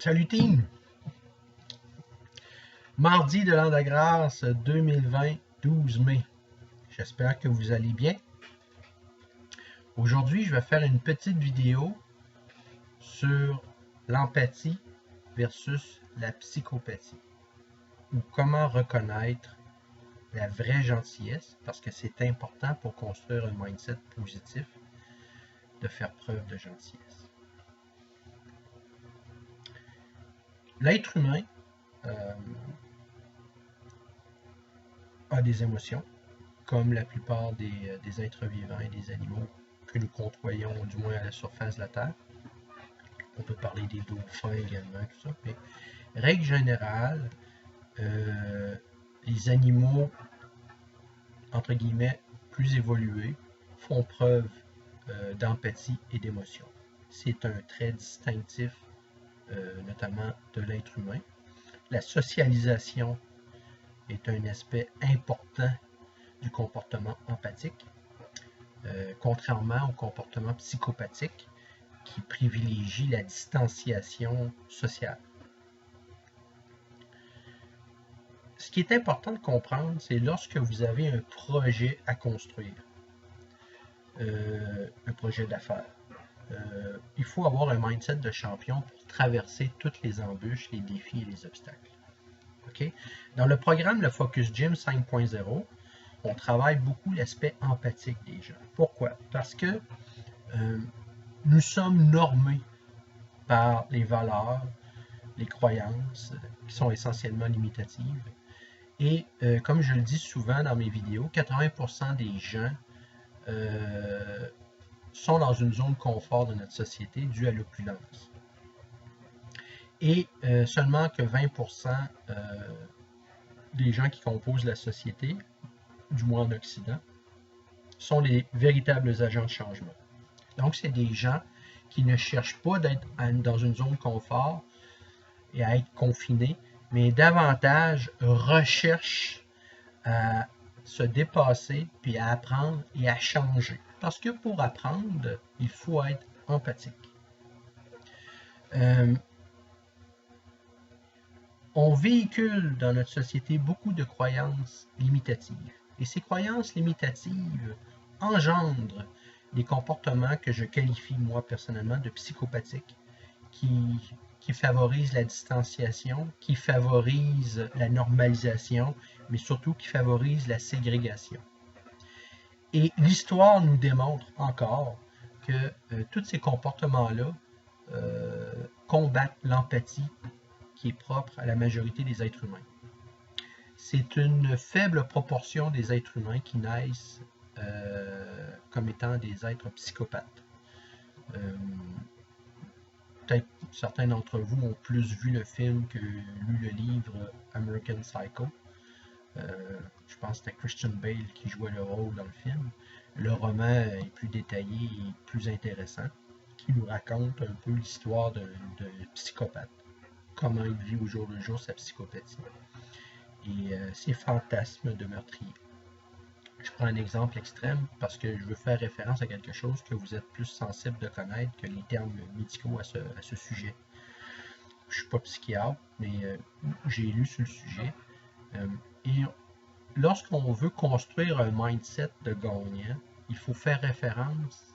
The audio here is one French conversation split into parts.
Salut team! Mardi de l'an de grâce 2020, 12 mai. J'espère que vous allez bien. Aujourd'hui, je vais faire une petite vidéo sur l'empathie versus la psychopathie. Ou comment reconnaître la vraie gentillesse, parce que c'est important pour construire un mindset positif de faire preuve de gentillesse. L'être humain a des émotions, comme la plupart des êtres vivants et des animaux que nous côtoyons, du moins à la surface de la Terre. On peut parler des dauphins également, tout ça. Mais règle générale, les animaux, entre guillemets, plus évolués, font preuve d'empathie et d'émotion. C'est un trait distinctif, notamment de l'être humain. La socialisation est un aspect important du comportement empathique, contrairement au comportement psychopathique qui privilégie la distanciation sociale. Ce qui est important de comprendre, c'est lorsque vous avez un projet à construire, un projet d'affaires, il faut avoir un mindset de champion pour traverser toutes les embûches, les défis et les obstacles. Okay? Dans le programme Le Focus Gym 5.0, on travaille beaucoup l'aspect empathique des gens. Pourquoi? Parce que nous sommes normés par les valeurs, les croyances qui sont essentiellement limitatives. Et comme je le dis souvent dans mes vidéos, 80% des gens sont dans une zone de confort de notre société due à l'opulence. Et seulement que 20% des gens qui composent la société, du moins en Occident, sont les véritables agents de changement. Donc, c'est des gens qui ne cherchent pas d'être dans une zone de confort et à être confinés, mais davantage recherchent à se dépasser, puis à apprendre et à changer. Parce que pour apprendre, il faut être empathique. On véhicule dans notre société beaucoup de croyances limitatives. Et ces croyances limitatives engendrent des comportements que je qualifie, moi, personnellement, de psychopathiques, qui favorisent la distanciation, qui favorisent la normalisation, mais surtout qui favorisent la ségrégation. Et l'histoire nous démontre encore que tous ces comportements-là combattent l'empathie qui est propre à la majorité des êtres humains. C'est une faible proportion des êtres humains qui naissent comme étant des êtres psychopathes. Peut-être certains d'entre vous ont plus vu le film que lu le livre American Psycho. Je pense que c'était Christian Bale qui jouait le rôle dans le film. Le roman est plus détaillé et plus intéressant, qui nous raconte un peu l'histoire de psychopathe, comment il vit au jour le jour sa psychopathie et ses fantasmes de meurtrier. Je prends un exemple extrême parce que je veux faire référence à quelque chose que vous êtes plus sensible de connaître que les termes médicaux à ce sujet. Je ne suis pas psychiatre, mais j'ai lu sur le sujet. Et lorsqu'on veut construire un mindset de gagnant, il faut faire référence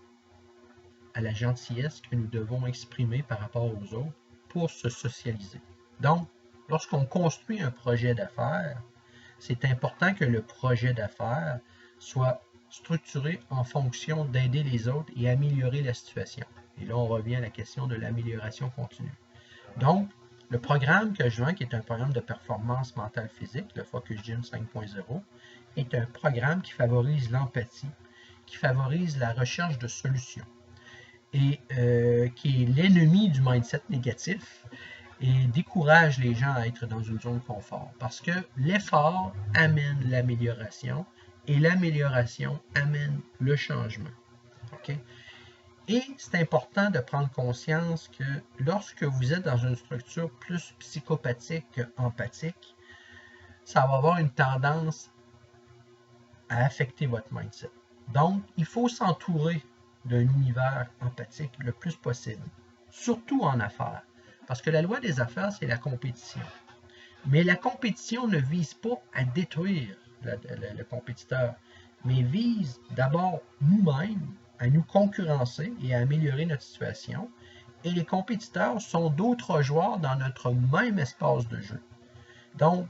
à la gentillesse que nous devons exprimer par rapport aux autres pour se socialiser. Donc, lorsqu'on construit un projet d'affaires, c'est important que le projet d'affaires soit structuré en fonction d'aider les autres et améliorer la situation. Et là, on revient à la question de l'amélioration continue. Donc, le programme que je vends, qui est un programme de performance mentale physique, le Focus Gym 5.0, est un programme qui favorise l'empathie, qui favorise la recherche de solutions et qui est l'ennemi du mindset négatif et décourage les gens à être dans une zone de confort. Parce que l'effort amène l'amélioration et l'amélioration amène le changement. Okay? Et c'est important de prendre conscience que lorsque vous êtes dans une structure plus psychopathique qu'empathique, ça va avoir une tendance à affecter votre mindset. Donc, il faut s'entourer d'un univers empathique le plus possible, surtout en affaires. Parce que la loi des affaires, c'est la compétition. Mais la compétition ne vise pas à détruire le compétiteur, mais vise d'abord nous-mêmes à nous concurrencer et à améliorer notre situation. Et les compétiteurs sont d'autres joueurs dans notre même espace de jeu. Donc,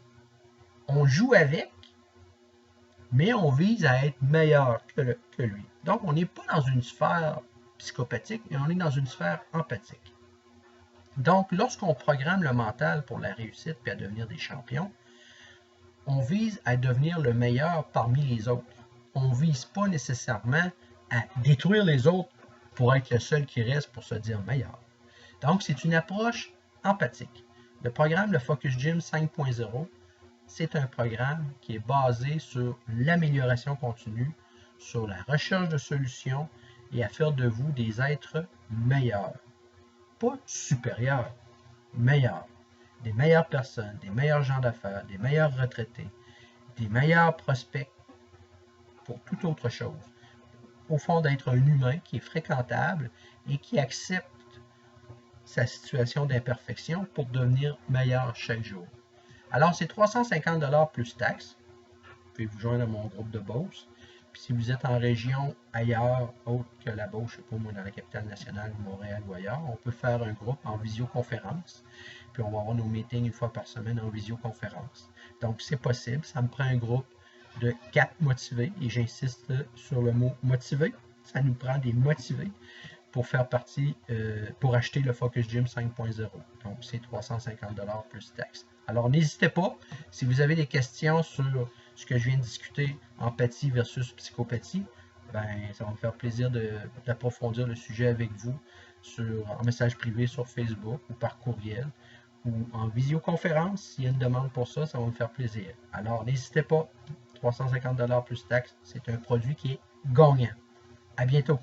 on joue avec, mais on vise à être meilleur que lui. Donc, on n'est pas dans une sphère psychopathique, mais on est dans une sphère empathique. Donc, lorsqu'on programme le mental pour la réussite et à devenir des champions, on vise à devenir le meilleur parmi les autres. On ne vise pas nécessairement à détruire les autres pour être le seul qui reste pour se dire meilleur. Donc, c'est une approche empathique. Le programme, le Focus Gym 5.0, c'est un programme qui est basé sur l'amélioration continue, sur la recherche de solutions et à faire de vous des êtres meilleurs. Pas supérieurs, meilleurs. Des meilleures personnes, des meilleurs gens d'affaires, des meilleurs retraités, des meilleurs prospects pour toute autre chose. Au fond, d'être un humain qui est fréquentable et qui accepte sa situation d'imperfection pour devenir meilleur chaque jour. Alors, c'est 350 $ plus taxes. Vous pouvez vous joindre à mon groupe de Beauce. Puis si vous êtes en région ailleurs, autre que la Beauce, je ne sais pas moi, dans la capitale nationale, Montréal ou ailleurs, on peut faire un groupe en visioconférence. Puis on va avoir nos meetings une fois par semaine en visioconférence. Donc, c'est possible. Ça me prend un groupe de 4 motivés. Et j'insiste sur le mot motivé. Ça nous prend des motivés pour faire partie, pour acheter le Focus Gym 5.0. Donc, c'est 350 $ plus taxes. Alors, n'hésitez pas, si vous avez des questions sur ce que je viens de discuter, empathie versus psychopathie, ben, ça va me faire plaisir d'approfondir le sujet avec vous en message privé sur Facebook ou par courriel ou en visioconférence. S'il y a une demande pour ça, ça va me faire plaisir. Alors, n'hésitez pas, 350 $ plus taxes, c'est un produit qui est gagnant. À bientôt.